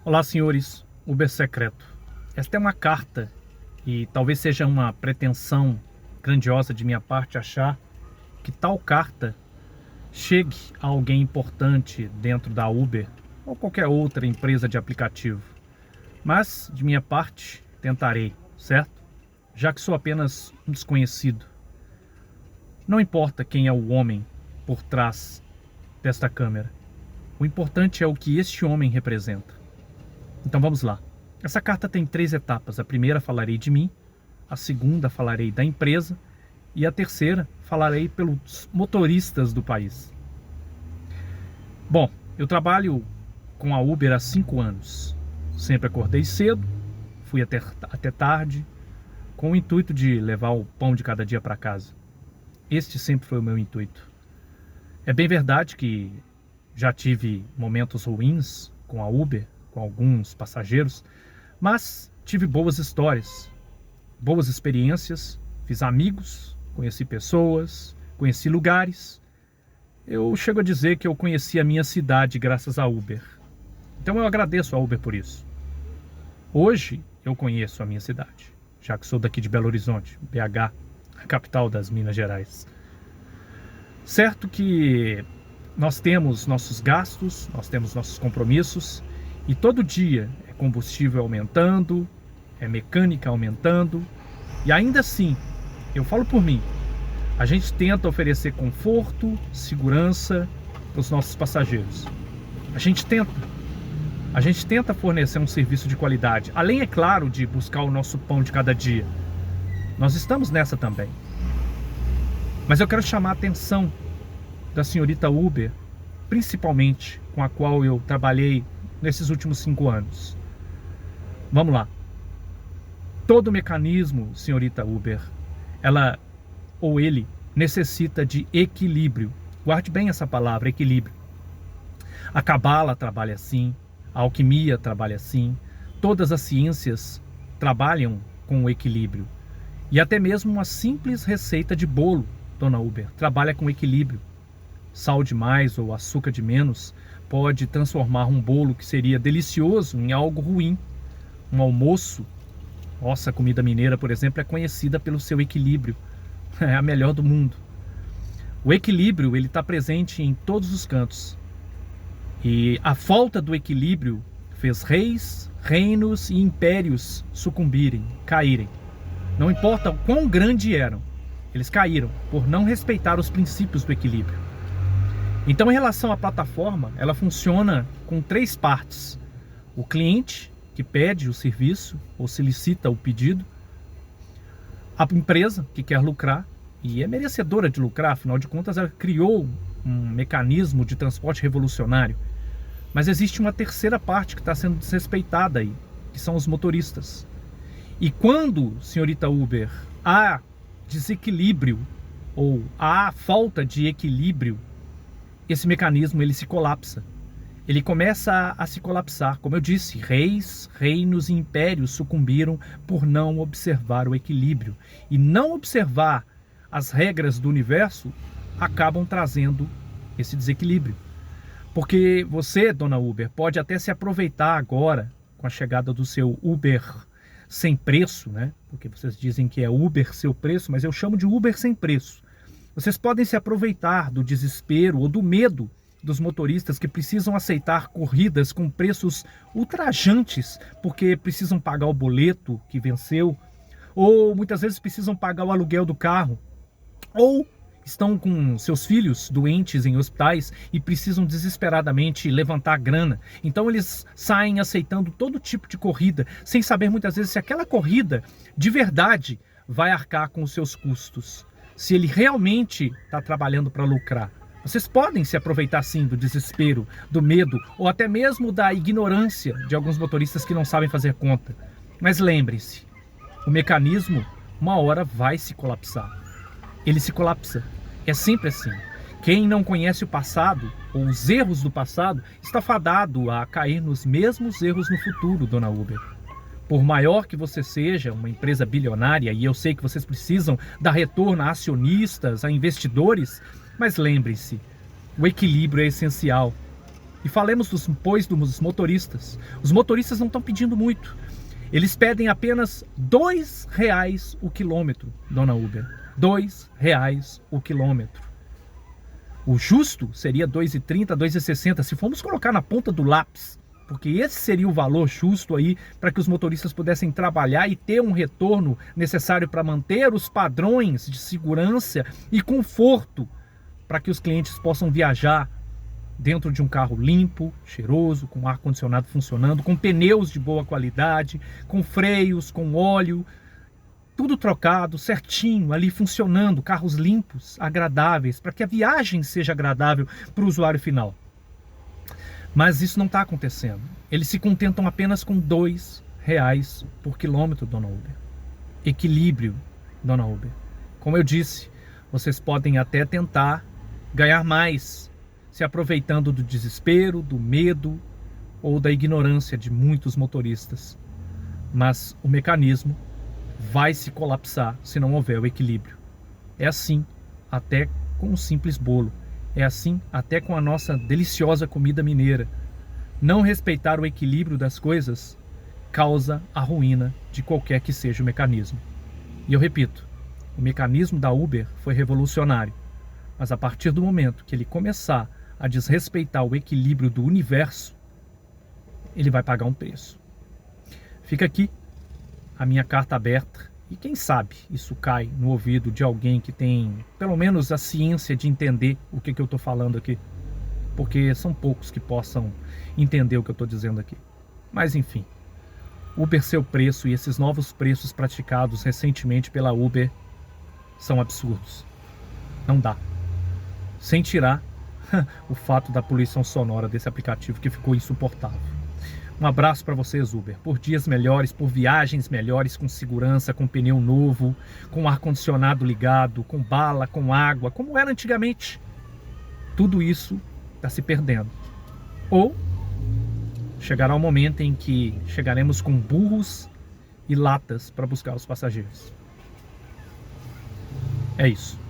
Olá, senhores. Uber secreto. Esta é uma carta e talvez seja uma pretensão grandiosa de minha parte achar que tal carta chegue a alguém importante dentro da Uber ou qualquer outra empresa de aplicativo. Mas, de minha parte, tentarei, certo? Já que sou apenas um desconhecido. Não importa quem é o homem por trás desta câmera. O importante é o que este homem representa. Então vamos lá. Essa carta tem 3 etapas. A primeira falarei de mim, a segunda falarei da empresa e a terceira falarei pelos motoristas do país. Bom, eu trabalho com a Uber há 5 anos. Sempre acordei cedo, fui até tarde, com o intuito de levar o pão de cada dia para casa. Este sempre foi o meu intuito. É bem verdade que já tive momentos ruins com a Uber, com alguns passageiros, mas tive boas histórias, boas experiências, fiz amigos, conheci pessoas, conheci lugares. Eu chego a dizer que eu conheci a minha cidade graças à Uber. Então eu agradeço a Uber por isso. Hoje eu conheço a minha cidade, já que sou daqui de Belo Horizonte, BH, a capital das Minas Gerais. Certo que nós temos nossos gastos, nós temos nossos compromissos, e todo dia é combustível aumentando, é mecânica aumentando, e ainda assim, eu falo por mim, a gente tenta oferecer conforto, segurança para os nossos passageiros. A gente tenta fornecer um serviço de qualidade, além, é claro, de buscar o nosso pão de cada dia. Nós estamos nessa também. Mas eu quero chamar a atenção da senhorita Uber, principalmente com a qual eu trabalhei nesses últimos 5 anos. Vamos lá. Todo mecanismo, senhorita Uber, ela ou ele necessita de equilíbrio. Guarde bem essa palavra, equilíbrio. A cabala trabalha assim, a alquimia trabalha assim, todas as ciências trabalham com o equilíbrio. E até mesmo uma simples receita de bolo, dona Uber, trabalha com equilíbrio. Sal de mais ou açúcar de menos pode transformar um bolo que seria delicioso em algo ruim. Um almoço, nossa comida mineira, por exemplo, é conhecida pelo seu equilíbrio. É a melhor do mundo. O equilíbrio, ele está presente em todos os cantos. E a falta do equilíbrio fez reis, reinos e impérios sucumbirem, caírem. Não importa o quão grande eram, eles caíram por não respeitar os princípios do equilíbrio. Então, em relação à plataforma, ela funciona com 3 partes. O cliente, que pede o serviço ou solicita o pedido. A empresa, que quer lucrar e é merecedora de lucrar, afinal de contas, ela criou um mecanismo de transporte revolucionário. Mas existe uma terceira parte que está sendo desrespeitada aí, que são os motoristas. E quando, senhorita Uber, há desequilíbrio ou há falta de equilíbrio, esse mecanismo ele se colapsa. Ele começa a se colapsar. Como eu disse, reis, reinos e impérios sucumbiram por não observar o equilíbrio. E não observar as regras do universo acabam trazendo esse desequilíbrio. Porque você, dona Uber, pode até se aproveitar agora com a chegada do seu Uber sem preço, né? Porque vocês dizem que é Uber seu preço, mas eu chamo de Uber sem preço. Vocês podem se aproveitar do desespero ou do medo dos motoristas que precisam aceitar corridas com preços ultrajantes porque precisam pagar o boleto que venceu, ou muitas vezes precisam pagar o aluguel do carro, ou estão com seus filhos doentes em hospitais e precisam desesperadamente levantar grana. Então eles saem aceitando todo tipo de corrida, sem saber muitas vezes se aquela corrida de verdade vai arcar com os seus custos. Se ele realmente está trabalhando para lucrar. Vocês podem se aproveitar sim do desespero, do medo ou até mesmo da ignorância de alguns motoristas que não sabem fazer conta. Mas lembre-se, o mecanismo uma hora vai se colapsar. Ele se colapsa. É sempre assim. Quem não conhece o passado ou os erros do passado está fadado a cair nos mesmos erros no futuro, dona Uber. Por maior que você seja uma empresa bilionária, e eu sei que vocês precisam dar retorno a acionistas, a investidores, mas lembre-se, o equilíbrio é essencial. E falemos dos motoristas. Os motoristas não estão pedindo muito. Eles pedem apenas R$ 2 o quilômetro, dona Uber. R$ 2 o quilômetro. O justo seria R$ 2,30, R$ 2,60, se formos colocar na ponta do lápis. Porque esse seria o valor justo aí para que os motoristas pudessem trabalhar e ter um retorno necessário para manter os padrões de segurança e conforto para que os clientes possam viajar dentro de um carro limpo, cheiroso, com ar-condicionado funcionando, com pneus de boa qualidade, com freios, com óleo, tudo trocado, certinho, ali funcionando, carros limpos, agradáveis, para que a viagem seja agradável para o usuário final. Mas isso não está acontecendo. Eles se contentam apenas com R$ 2 por quilômetro, dona Uber. Equilíbrio, dona Uber. Como eu disse, vocês podem até tentar ganhar mais, se aproveitando do desespero, do medo ou da ignorância de muitos motoristas. Mas o mecanismo vai se colapsar se não houver o equilíbrio. É assim até com um simples bolo. É assim até com a nossa deliciosa comida mineira. Não respeitar o equilíbrio das coisas causa a ruína de qualquer que seja o mecanismo. E eu repito, o mecanismo da Uber foi revolucionário. Mas a partir do momento que ele começar a desrespeitar o equilíbrio do universo, ele vai pagar um preço. Fica aqui a minha carta aberta. E quem sabe isso cai no ouvido de alguém que tem pelo menos a ciência de entender o que eu estou falando aqui. Porque são poucos que possam entender o que eu estou dizendo aqui. Mas enfim, Uber seu preço e esses novos preços praticados recentemente pela Uber são absurdos. Não dá. Sem tirar o fato da poluição sonora desse aplicativo que ficou insuportável. Um abraço para vocês, Uber, por dias melhores, por viagens melhores, com segurança, com pneu novo, com ar-condicionado ligado, com bala, com água, como era antigamente. Tudo isso está se perdendo. Ou chegará o momento em que chegaremos com burros e latas para buscar os passageiros. É isso.